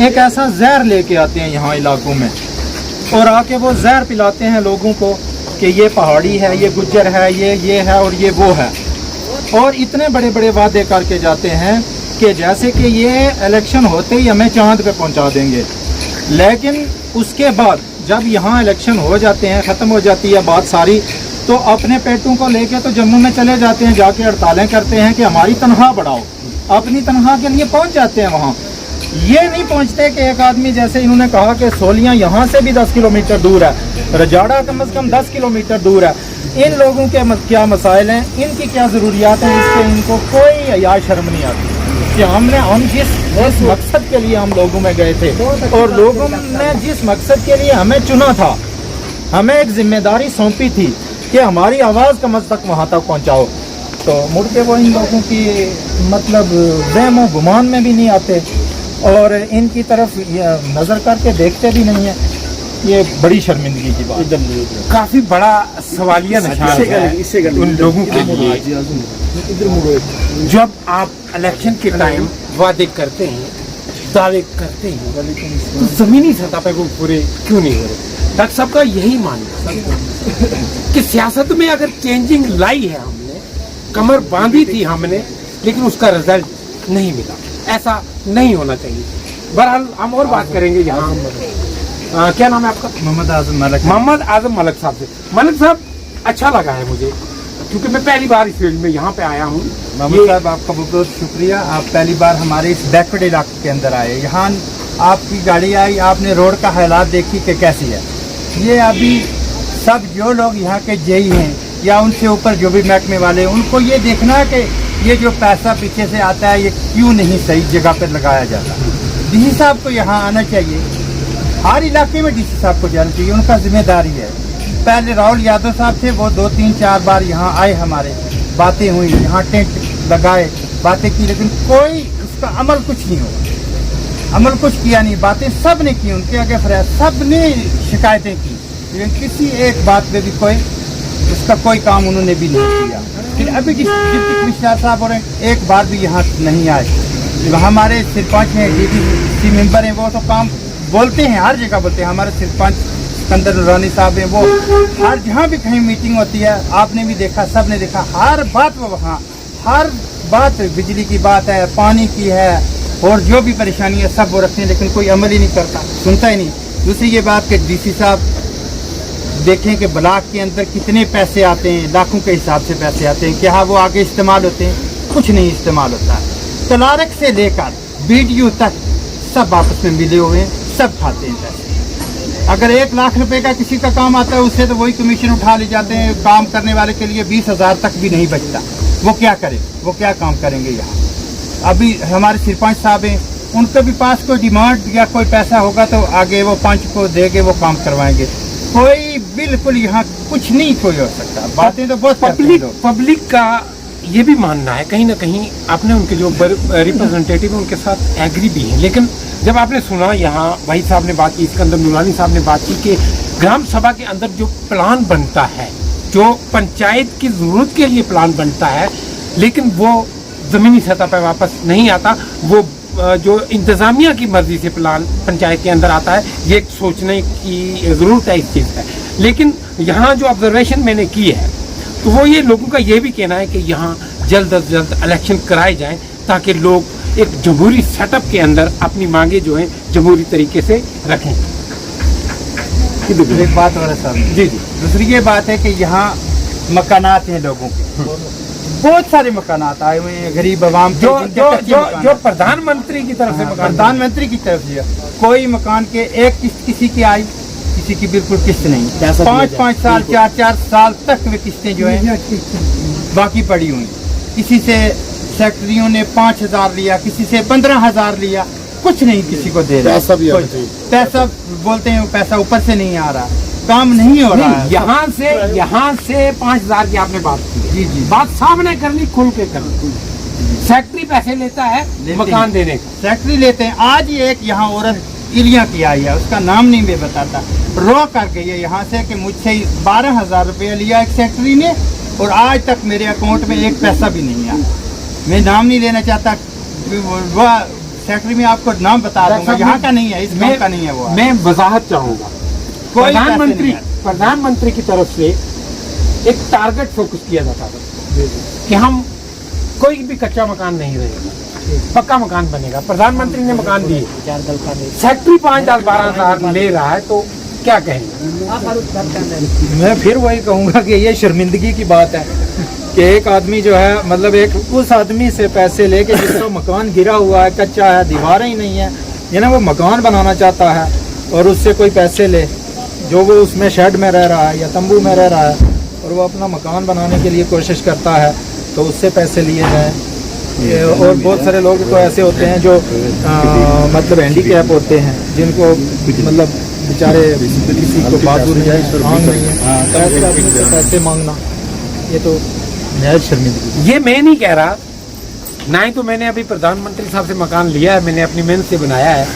ایک ایسا زہر لے کے آتے ہیں یہاں علاقوں میں اور آ کے وہ زہر پلاتے ہیں لوگوں کو کہ یہ پہاڑی ہے، یہ گجر ہے، یہ ہے اور یہ وہ ہے، اور اتنے بڑے بڑے وعدے کر کے جاتے ہیں کہ جیسے کہ یہ الیکشن ہوتے ہی ہمیں چاند پہ پہنچا دیں گے۔ لیکن اس کے بعد جب یہاں الیکشن ہو جاتے ہیں، ختم ہو جاتی ہے بات ساری، تو اپنے پیٹوں کو لے کے تو جموں میں چلے جاتے ہیں، جا کے ہڑتالیں کرتے ہیں کہ ہماری تنخواہ بڑھاؤ، اپنی تنخواہ کے لیے پہنچ جاتے ہیں وہاں۔ یہ نہیں پہنچتے کہ ایک آدمی جیسے انہوں نے کہا کہ سولیاں یہاں سے بھی 10 کلومیٹر دور ہے، رجاڑا کم از کم 10 کلومیٹر دور ہے، ان لوگوں کے کیا مسائل ہیں، ان کی کیا ضروریات ہیں، اس پہ ان کو کوئی حیا شرم نہیں آتی کہ ہم جس مقصد کے لیے ہم لوگوں میں گئے تھے اور لوگوں نے جس مقصد کے لیے ہمیں چنا تھا، ہمیں ایک ذمہ داری سونپی تھی کہ ہماری آواز کم از تک وہاں تک پہنچاؤ، تو مڑ کے وہ ان لوگوں کی مطلب وہم و گمان میں بھی نہیں آتے اور ان کی طرف نظر کر کے دیکھتے بھی نہیں ہیں۔ یہ بڑی شرمندگی کی بات ہے، काफी बड़ा सवालिया निशान है उन लोगों के लिए। जब आप इलेक्शन के टाइम वादे करते हैं, दावे करते हैं, तो जमीनी सतह पे वो पूरे क्यों नहीं हो रहे? डॉक्टर साहब का यही मानना है कि सियासत में अगर चेंजिंग लाई है, हमने कमर बांधी थी हमने, लेकिन उसका रिजल्ट नहीं मिला। ऐसा नहीं होना चाहिए। बहरहाल हम और बात करेंगे यहाँ। क्या नाम है आपका? मोहम्मद आजम मलिक। मोहम्मद आजम मलिक साहब से। मलिक साहब, अच्छा लगा है मुझे क्योंकि मैं पहली बार इस फील्ड में यहाँ पे आया हूँ। मोहम्मद साहब, आपका बहुत बहुत शुक्रिया। आप पहली बार हमारे इस बैकवर्ड इलाके के अंदर आए। यहाँ आपकी गाड़ी आई, आपने रोड का हालात देखी कि कैसी है। ये अभी सब जो लोग यहाँ के जेई हैं या उनसे ऊपर जो भी महकमे वाले हैं, उनको ये देखना है कि ये जो पैसा पीछे से आता है ये क्यों नहीं सही जगह पर लगाया जाता। डीसी साहब को यहाँ आना चाहिए, हर इलाके में डीसी साहब को जाना चाहिए, उनका जिम्मेदारी है। पहले राहुल यादव साहब थे, वो 2-3-4 बार यहाँ आए, हमारे बातें हुई, यहाँ टेंट लगाए, बातें की, लेकिन कोई उसका अमल कुछ नहीं हुआ। अमल कुछ किया नहीं, बातें सब ने की, उनके आगे फरियाद सब ने शिकायतें की, लेकिन किसी एक बात पे भी कोई उसका कोई काम उन्होंने भी नहीं किया। फिर अभी डिप्टी कमिश्नर साहब और एक बार भी यहाँ नहीं आए। हमारे सरपंच हैं, डीडीसी मेंबर हैं, वो तो काम बोलते हैं, हर जगह बोलते हैं। हमारे सरपंच सिकंदर नूरानी साहब हैं, वो हर जहाँ भी कहीं मीटिंग होती है, आपने भी देखा, सब ने देखा, हर बात वो वहाँ, हर बात, बिजली की बात है, पानी की है, और जो भी परेशानी है सब वो रखते हैं, लेकिन कोई अमल ही नहीं करता, सुनता ही नहीं। दूसरी ये बात कि डीसी साहब देखें कि ब्लॉक के अंदर कितने पैसे आते हैं, लाखों के हिसाब से पैसे आते हैं, क्या वो आगे इस्तेमाल होते हैं? कुछ नहीं इस्तेमाल होता है। तलारक से लेकर बीडीओ तक सब आपस में मिले हुए हैं, सब खाते हैं पैसे। अगर 1 लाख रुपए का किसी का काम आता है, उससे तो वही कमीशन उठा ले जाते हैं। काम करने वाले के लिए 20,000 तक भी नहीं बचता। वो क्या करे, वो क्या काम करेंगे यहाँ? अभी हमारे सरपंच साहब हैं, उनके भी पास कोई डिमांड या कोई पैसा होगा तो आगे वो पंच को देंगे, वो काम करवाएंगे। कोई बिल्कुल यहाँ कुछ नहीं कोई हो सकता। बातें तो बहुत पब्लिक का ये भी मानना है, कहीं ना कहीं आपने उनके जो रिप्रेजेंटेटिव उनके साथ एग्री भी है, लेकिन जब आपने सुना यहाँ भाई साहब ने बात की, सिकंदर नूरानी साहब ने बात की कि ग्राम सभा के अंदर जो प्लान बनता है, जो पंचायत की जरूरत के लिए प्लान बनता है, लेकिन वो जमीनी सतह पर वापस नहीं आता, वो जो इंतजामिया की मर्जी से प्लान पंचायत के अंदर आता है, ये एक सोचने की जरूरत है इस चीज़ है। लेकिन यहाँ जो ऑब्जर्वेशन मैंने की है, तो वो ये लोगों का ये भी कहना है कि यहाँ जल्द अज जल्द इलेक्शन कराए जाएं, ताकि लोग एक जमहूरी सेटअप के अंदर अपनी मांगे जो हैं जमहूरी तरीके से रखें। एक बात और है साहब जी। दूसरी ये बात है कि यहाँ मकानात हैं लोगों के, बहुत सारे मकानात आए हुए हैं गरीब आवाम के, जो प्रधानमंत्री की तरफ से प्रधानमंत्री की तरफ से कोई मकान के एक किस्त किसी की आई, किसी की बिल्कुल किस्त नहीं, पैसा दिया 5-5 साल 4-4 साल तक वे किस्तें जो है बाकी पड़ी हुई। किसी से सेक्रेटरियों ने 5,000 लिया, किसी से 15,000 लिया, कुछ नहीं किसी को दे रहा। पैसा भी आना कुछ- चाहिए। पैसा बोलते हैं पैसा ऊपर से नहीं आ रहा, काम नहीं हो रहा है। यहाँ से 5,000 की आपने बात की, जी जी बात सामने करनी, खुल के करनी। सेक्रेटरी पैसे लेता है मकान हैं। देने का, सेक्रेटरी लेते हैं। आज ही एक यहाँ औरत इलिया की आई है, उसका नाम नहीं मैं बताता, रो कर गई है यहाँ से कि मुझसे 12,000 रुपया लिया एक सेक्रेटरी ने और आज तक मेरे अकाउंट में एक पैसा भी नहीं आया। मैं नाम नहीं लेना चाहता, वह सेक्रेटरी में आपको नाम बता दूंगा, यहाँ का नहीं है, इस गाँव का नहीं है वो। मैं वजाहत चाहूंगा। कोई पैसे नहीं है। प्रधानमंत्री की तरफ से एक टारगेट फोकस किया जाता था कि हम कोई भी कच्चा मकान नहीं रहेगा, पक्का मकान बनेगा। प्रधानमंत्री ने मकान दिए, सेक्रेटरी 5,000 12,000 ले रहा है, तो क्या कहेंगे? मैं फिर वही कहूँगा कि ये शर्मिंदगी की बात है कि एक आदमी जो है, मतलब एक उस आदमी से पैसे लेके जिसका मकान गिरा हुआ है, कच्चा है, दीवारें ही नहीं है, ये ना वो मकान बनाना चाहता है और उससे कोई पैसे ले, जो वो उसमें शेड में रह रहा है या तंबू में रह रहा है और वो अपना मकान बनाने के लिए कोशिश करता है, तो उससे पैसे लिए जाएँ। और बहुत सारे लोग तो ऐसे होते हैं जो मतलब हैंडीकैप होते हैं, जिनको मतलब बेचारे किसी को बाजू नहीं है, मांग नहीं है, पैसे आदमी से पैसे मांगना, ये तो नहायत शर्मिंदगी। ये मैं नहीं कह रहा, ना ही तो मैंने अभी प्रधानमंत्री साहब से मकान लिया है, मैंने अपनी मेहनत से बनाया है,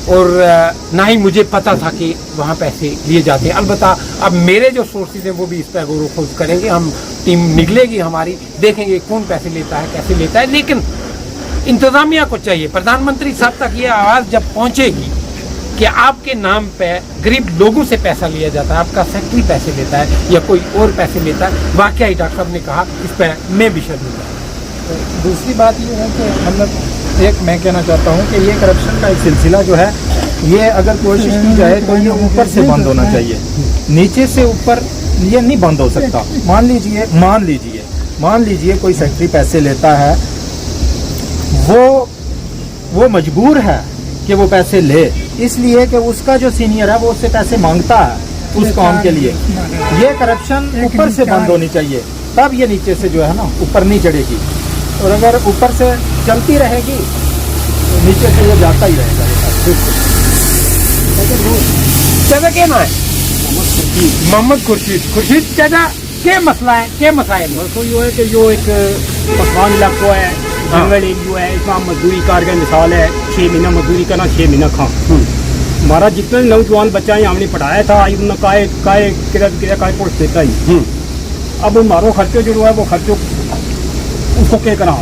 और ना ही मुझे पता था कि वहाँ पैसे लिए जाते हैं। अलबत्ता अब मेरे जो सोर्सेज हैं वो भी इस पर गौर खोज करेंगे, हम टीम निकलेगी हमारी, देखेंगे कौन पैसे लेता है, कैसे लेता है। लेकिन इंतजामिया को चाहिए, प्रधानमंत्री साहब तक ये आवाज़ जब पहुँचेगी कि आपके नाम पे गरीब लोगों से पैसा लिया जाता है, आपका सेक्रेटरी पैसे लेता है या कोई और पैसे लेता है, वाकई डॉक्टर साहब ने कहा, इस पर मैं भी शर्मिंदा हूं। दूसरी बात ये है कि मतलब एक मैं कहना चाहता हूँ कि ये करप्शन का एक सिलसिला जो है, ये अगर कोशिश की जाए तो ये ऊपर से बंद होना चाहिए, नीचे से ऊपर ये नहीं बंद हो सकता। मान लीजिए कोई सेक्रेटरी पैसे लेता है, वो मजबूर है कि वो पैसे ले, इसलिए कि उसका जो सीनियर है वो उससे पैसे मांगता है उस काम के लिए। ये करप्शन ऊपर से बंद होनी चाहिए, तब ये नीचे से जो है ना ऊपर नहीं चढ़ेगी। और अगर ऊपर से चलती रहेगी तो नीचे से ये जाता ही रहेगा। चाचा क्या नाम है? मोहम्मद खुर्शीद चाचा, क्या मसला है, क्या मसाइल है? तो यो है कि जो एक पठान इलाको है, जंगल एरियो है, इसमें मजदूरी कार का मिसाल है, 6 महीना मजदूरी करना, 6 महीना खा। हमारा जितने नौजवान बच्चा है हमने पढ़ाया था, उन्होंने काय पोस्ट देता ही। अब हमारो खर्चो जो है वो खर्चो उसको क्या करा।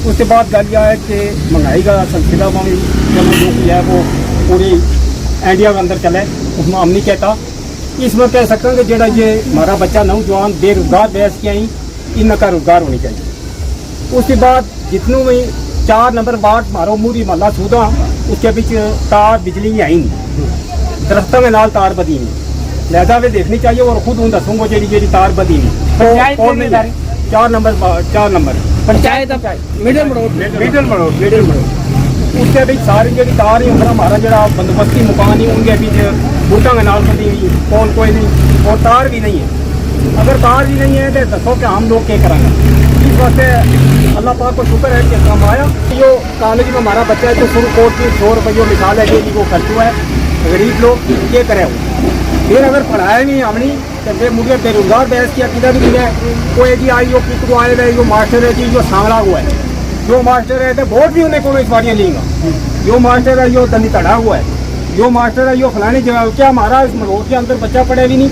उसके बाद गल यह है कि महंगाई का सिलसिला में जो कि है वो पूरी इंडिया के अंदर चले, उसमें हम नहीं कहता। इसमें कह सकते हैं कि जेड़ा ये हमारा बच्चा नौजवान बेरोजगार बैस के आई, इनका रोजगार होनी चाहिए। उसके बाद जितनों में 4 नंबर वार्ड मारो मूरी महला सूदा, उसके बीच तार बिजली ही आई नहीं, दरख्तों में नाल तार बदी नहीं, लिहाजा वे देखनी चाहिए। और खुद हूँ दसूंगा जी तार बदी नहीं। 4 नंबर पंचायत मिडल मरोड़ उसके बीच सारी जी तार ही होना, हमारा जरा बंदोबस्ती मकान ही उनके बीच बूटा के नाल बदी हुई, कौन कोई नहीं, और तार भी नहीं है। अगर तार भी नहीं है तो दसो कि हम लोग क्या करेंगे। इस वास्ते अल्लाह पाक को शुक्र है कि काम आया। जो कॉलेज में हमारा बच्चा है तो शुरू कोर्ट की 100 रुपये मिसाल है कि वो खर्चो है, गरीब लोग ये करे हो। फिर अगर पढ़ाया नहीं हमने तो फिर मुझे बेरोजगार बहस किया किधर भी मिले, कोई जी आई जो पिक आए हुए, जो मास्टर है जी जो सांवला हुआ है, जो मास्टर है तो वोट भी उन्हें को इस बार लेगा, जो मास्टर है जो दंडी तड़ा हुआ है, जो मास्टर है जो फलानी जगह, क्या हमारा इस मरोड़ के अंदर बच्चा पढ़े भी नहीं।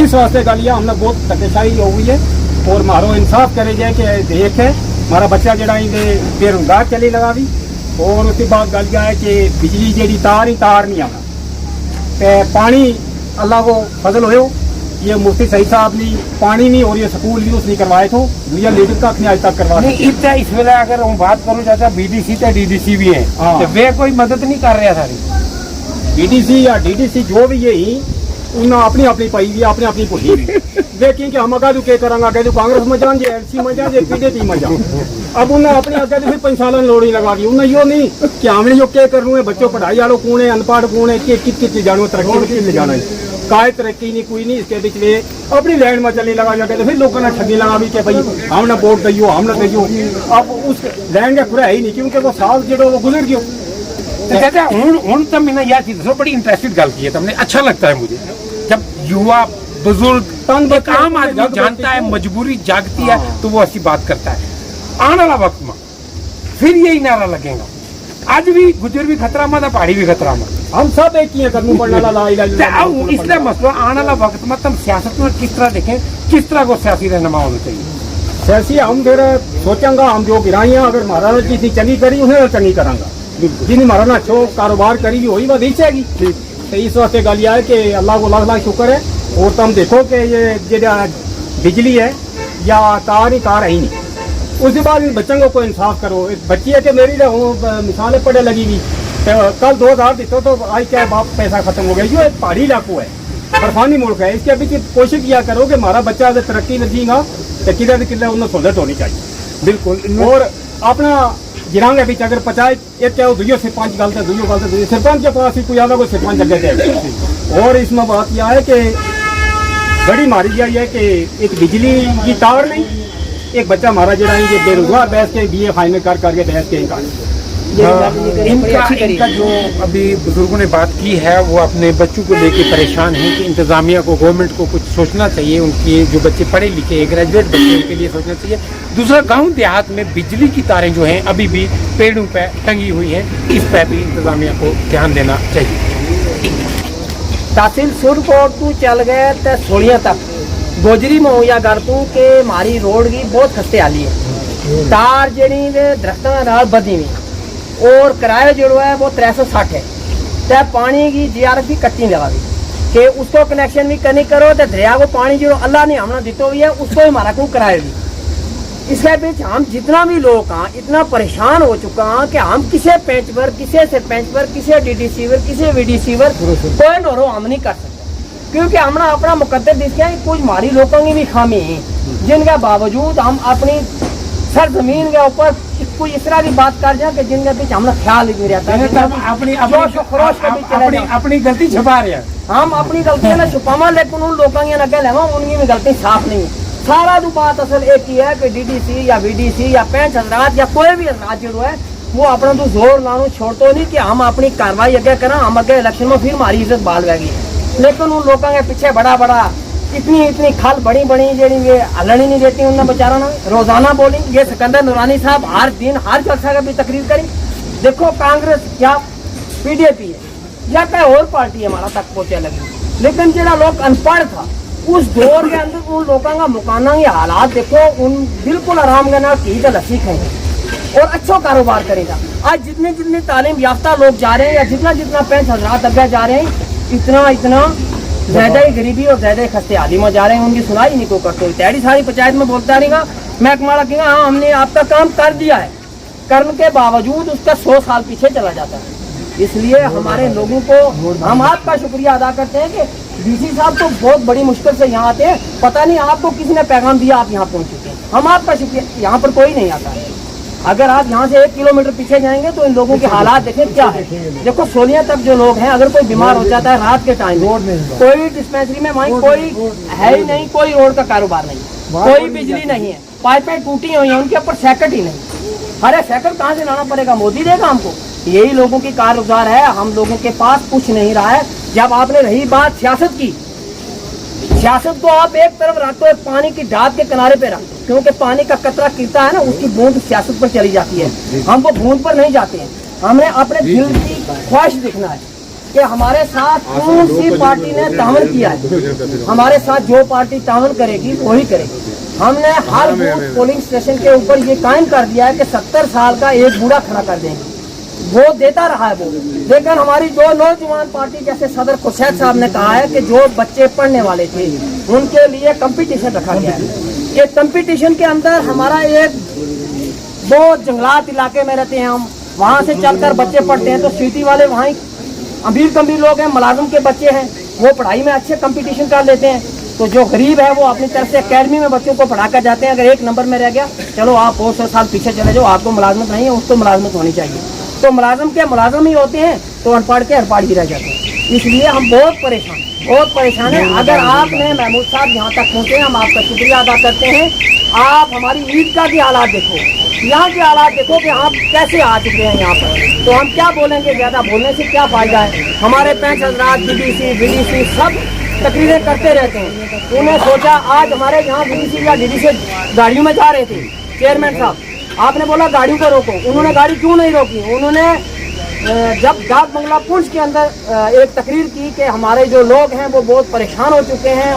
इस वास्ते गलिया हमने बहुत धक्केशाही हो गई है और मारो इंसाफ करे जाए कि देख है हमारा बच्चा जरा बेरोजगार चली लगा भी। और उसके बाद गल है कि बिजली जी तार ही तार नहीं आना, पानी अल्लाह को फजल हो, ये मुफ्ती सही साहब ने पानी नहीं और ये स्कूल भी उसने करवाए थे, दुनिया लीडर तक नहीं आज तक करवा नहीं। इतना इस वेले अगर हम बात करूँ चाचा, बीडीसी तो डीडीसी भी है, हाँ। तो वे कोई मदद नहीं कर रहा था। बीडीसी या डीडीसी जो भी यही उन्हें अपनी अपनी पाई भी अपनी अपनी भुली भी वे कि हम अगर क्या करांगा, कह कांग्रेस में जान जे, एलसी में जान जे, पीडीपी में जान। अब उन्हें अपने आगे फिर 5 साल लोड़ी लगा दी उन्हें यो नहीं कि हमने जो क्या करना है बच्चों पढ़ाई वालों कौन है अनपढ़ कौन है कित जानो तरक्की ले जाना है काय तरक्की नहीं कोई नहीं इसके पिछले अपनी लैंड में चलने लगा जाके फिर लोगों ने ठगी लगा भी कि भाई हम ना वोट दियो हम ना दियो अब उस लैंड का खुरा ही नहीं क्योंकि वो साल जो वो गुजर गयो तो कहते हैं तो मैंने यह चीज बड़ी इंटरेस्टेड गल की है तुमने अच्छा लगता है मुझे जब युवा बुजुर्ग एक आम आदमी जानता है मजबूरी जागती है तो वो ऐसी बात करता है आने वाला वक्त में फिर यही नारा लगेगा आज भी गुजर भी खतरा मत है पहाड़ी भी खतरा मत हम सब एक ही करने पड़ने वाला इसलिए मसला आने वाला वक्त में तुम सियासत में किस तरह देखें किस तरह को सियासी रहनुमा होना चाहिए सियासी हम फिर सोचेंगे हम जो गिराइयाँ अगर महाराज जितनी चंगी करी उन्हें चंगी करांगा जिन्हें महाराज अच्छो कारोबार करी वही बात देगी तो इस वास्ते गल यह है कि अल्लाह को लाख लाख शुक्र है और तुम देखो कि ये जो बिजली है या तार ही तार है ही नहीं उसके बाद बच्चों को कोई इंसाफ करो एक बच्ची है कि मेरी मिसालें पढ़े लगी हुई तो कल 2000 देते तो आज क्या बाप पैसा खत्म हो गया ये एक पहाड़ी इलाको है बर्फानी मुल्क है इसके अभी कोशिश किया करो कि हमारा बच्चा अगर तरक्की नसीगा तो किधर किले उन्हें सहूलत होनी चाहिए बिल्कुल और अपना गिरांगे बीच अगर पचाए एक क्या दुइयों सरपंच गलत है दुइयों गलत है सरपंच के पास ही कोई आधा कोई सरपंच अगे जाएगा और इसमें बात यह है कि बड़ी मारी गई है कि एक बिजली की तार नहीं एक बच्चा हमारा जरा ये बेरोजगार बैठ के BA फाइनल करके बैठ के इनका जो अभी बुजुर्गों ने बात की है वो अपने बच्चों को लेके परेशान हैं कि इंतजामिया को गवर्नमेंट को कुछ सोचना चाहिए उनके जो बच्चे पढ़े लिखे ग्रेजुएट बच्चे उनके लिए सोचना चाहिए दूसरा गांव देहात में बिजली की तारें जो हैं अभी भी पेड़ों पर टंगी हुई हैं इस पर भी इंतजामिया को ध्यान देना चाहिए तहसील सुरकोट तू चल गए तो सोलिया तक गोजरी में या कर तू के मारी रोड की बहुत खस्ते हाली है तार जड़ी दरख्तों के नाल बदी हुई और किराया जो है वो 360 है तो पानी की GRF भी कट्टी लगा दी कि उसको कनेक्शन भी करनी करो तो दरिया को पानी जो अल्लाह ने हमने दितो हुई है उसको भी हमारा को किराया भी इसके बीच हम जितना भी लोग हैं इतना परेशान हो चुका हैं कि हम किसी पेंच पर किसी से पेंच पर किसी DDC पर किसी VDC पर कोई नोरो हम नहीं कर सकते क्योंकि हमने अपना मुकद्दर दिखा कुछ हमारी लोगों की भी खामी है जिनके बावजूद हम अपनी सर जमीन के ऊपर कोई इस तरह की बात कर जाए कि जिनके बीच हमने ख्याल नहीं रहता है अपनी गलती छुपा रहे हैं हम अपनी गलतियां ना छुपावा लेकिन उन लोगों की अगे लेवा उनकी भी गलती साफ नहीं है सारा तो बात असल एक ही है कि DDC या VDC या पेंच हजरात या कोई भी हजरात जो है वो अपना तो जोर लानो छोड़ते नहीं कि हम अपनी कार्रवाई अगे करें हम अगे इलेक्शन में फिर हमारी इज्जत बाल रहेगी लेकिन उन लोगों के पीछे बड़ा बड़ा इतनी खाल बड़ी बड़ी जी हलन ही नहीं देती उन्हें बेचारा ना रोजाना बोली ये सिकंदर नूरानी साहब हर दिन हर जलसा का भी तकरीर करी देखो कांग्रेस या PDP है या कोई और पार्टी है हमारा तक पहुंचे लगी लेकिन जरा लोग अनपढ़ था उस दौर के अंदर उन लोगों का मुकाना ये हालात देखो उन बिल्कुल आराम के नाल की लस्सी खाएंगे और अच्छा कारोबार करेगा आज जितने जितने तालीम याफ्ता लोग जा रहे हैं या जितना जितना पेंच हजरात अगे जा रहे हैं इतना ज्यादा ही गरीबी और ज्यादा ही खस्ते हाली में जा रहे हैं उनकी सुनाई नहीं को करते तैयारी सारी पंचायत में बोलता रहेगा मैं कमाड़ा कहेंगे हाँ हमने आपका काम कर दिया है करने के बावजूद उसका 100 साल पीछे चला जाता है इसलिए हमारे लोगों को हम आपका शुक्रिया अदा करते हैं कि DC साहब तो बहुत बड़ी मुश्किल से यहाँ आते हैं पता नहीं आपको किसी ने पैगाम दिया आप यहाँ पहुँच चुके हैं हम आपका शुक्रिया यहाँ पर कोई नहीं आता है अगर आप यहाँ से 1 किलोमीटर पीछे जाएंगे तो इन लोगों के हालात देखें क्या है देखो सोलिया तक जो लोग हैं अगर कोई बीमार हो जाता है रात के टाइम कोई डिस्पेंसरी में वहीं कोई है ही नहीं कोई रोड का कारोबार नहीं कोई बिजली नहीं है पाइपें टूटी हुई हैं उनके ऊपर सैकट ही नहीं अरे सैकट कहाँ से लाना पड़ेगा मोदी देगा हमको यही लोगों की कारगुजार है हम लोगों के पास कुछ नहीं रहा है जब आपने रही बात सियासत की सियासत को आप एक तरफ रखते हो पानी की डाब के किनारे पे रखते क्योंकि पानी का कतरा गिरता है ना उसकी बूंद सियासत पर चली जाती है हम वो बूंद पर नहीं जाते हैं हमने अपने दिल की ख्वाहिश दिखना है कि हमारे साथ कौन सी पार्टी ने तावन किया है हमारे साथ जो पार्टी तावन करेगी वही करेगी हमने हर बूथ पोलिंग स्टेशन के ऊपर ये कायम कर दिया है कि 70 साल का एक बूढ़ा खड़ा कर देंगे वो देता रहा है वो लेकिन हमारी जो नौजवान पार्टी जैसे सदर खुर्शैद साहब ने कहा है कि जो बच्चे पढ़ने वाले थे उनके लिए कंपटीशन रखा गया है ये कंपटीशन के अंदर हमारा एक बहुत जंगलात इलाके में रहते हैं हम वहाँ से चलकर बच्चे पढ़ते हैं तो सिटी वाले वहाँ अमीर गंभीर लोग हैं मुलाजिम के बच्चे हैं वो पढ़ाई में अच्छे कंपटीशन कर लेते हैं तो जो गरीब है वो अपनी तरफ से एकेडमी में बच्चों को पढ़ा कर जाते हैं, अगर 1 नंबर में रह गया चलो आप बहुत से साल पीछे चले जाओ, आपको मुलाजमत नहीं है, उसको मुलाजमत होनी चाहिए। तो मुलाजम के मुलाजम ही होते हैं, तो अनपढ़ के अनपढ़ ही रह जाते हैं। इसलिए हम बहुत परेशान हैं। अगर आपने महमूद साहब यहाँ तक पहुँचे, हम आपका शुक्रिया अदा करते हैं। आप हमारी ईदगाह के हालात देखो, यहाँ के हालात देखो कि आप कैसे आ चुके हैं यहाँ पर, तो हम क्या बोलेंगे, ज़्यादा बोलने से क्या फ़ायदा है। हमारे पैंच हजरात बीडीसी बीडीसी सब तकरीरें करते रहते हैं। उन्हें सोचा आज हमारे यहाँ बीडीसी या डीडीसी गाड़ियों में जा रहे थे, चेयरमैन साहब आपने बोला गाड़ियों को रोको, उन्होंने गाड़ी क्यों नहीं रोकी। उन्होंने जब डाक बंगला पुंछ के अंदर एक तकरीर की कि हमारे जो लोग हैं वो बहुत परेशान हो चुके हैं,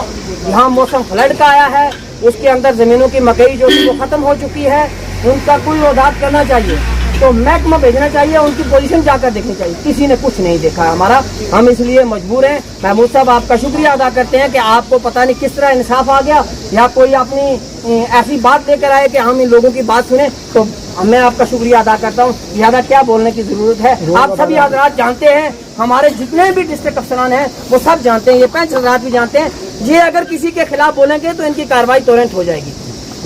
यहाँ मौसम फ्लड का आया है, उसके अंदर ज़मीनों की मकई जो थी वो ख़त्म हो चुकी है, उनका कोई औदाद करना चाहिए, तो महकमा भेजना चाहिए, उनकी पोजीशन जाकर देखनी चाहिए। किसी ने कुछ नहीं देखा हमारा, हम इसलिए मजबूर हैं। महमूद साहब आपका शुक्रिया अदा करते हैं कि आपको पता नहीं किस तरह इंसाफ आ गया, या कोई अपनी ऐसी बात लेकर आए कि हम इन लोगों की बात सुने, तो मैं आपका शुक्रिया अदा करता हूँ। ज़्यादा क्या बोलने की ज़रूरत है, आप सभी हजरात जानते हैं, हमारे जितने भी डिस्ट्रिक्ट अफसरान हैं वो सब जानते हैं, ये पैंच हजरात भी जानते हैं, ये अगर किसी के खिलाफ बोलेंगे तो इनकी कार्रवाई तुरंत हो जाएगी।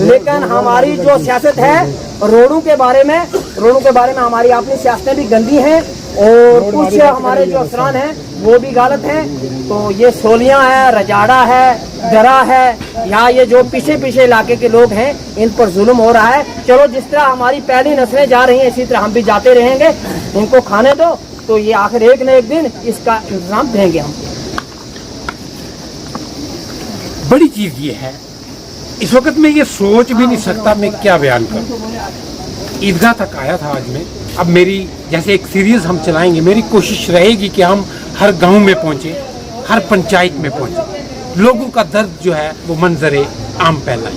लेकिन हमारी जो सियासत है रोडों के बारे में हमारी अपनी सियासतें भी गंदी हैं, और कुछ हमारे जो अफसरान हैं वो भी गलत हैं। तो ये सोलियां है, रजाड़ा है, दरा है, यहाँ ये जो पीछे इलाके के लोग हैं इन पर जुल्म हो रहा है। चलो जिस तरह हमारी पहली नस्लें जा रही हैं इसी तरह हम भी जाते रहेंगे, इनको खाने दो, तो ये आखिर एक न एक दिन इसका इंतजाम देंगे हम। बड़ी चीज ये है, इस वक्त मैं ये सोच भी नहीं सकता मैं क्या बयान करूं। ईदगाह तक आया था आज मैं, अब मेरी जैसे एक सीरीज हम चलाएंगे, मेरी कोशिश रहेगी कि हम हर गांव में पहुंचे, हर पंचायत में पहुंचे, लोगों का दर्द जो है वो मंजरे आम फैलाएं।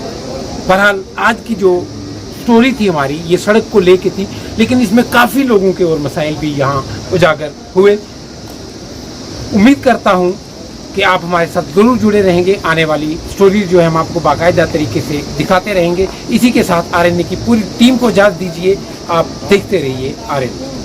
बहरहाल आज की जो स्टोरी थी हमारी ये सड़क को लेके थी, लेकिन इसमें काफ़ी लोगों के और मसाइल भी यहाँ उजागर हुए। उम्मीद करता हूँ कि आप हमारे साथ जरूर जुड़े रहेंगे, आने वाली स्टोरी जो है हम आपको बाकायदा तरीके से दिखाते रहेंगे। इसी के साथ RNA की पूरी टीम को इजाज़त दीजिए, आप देखते रहिए RNA।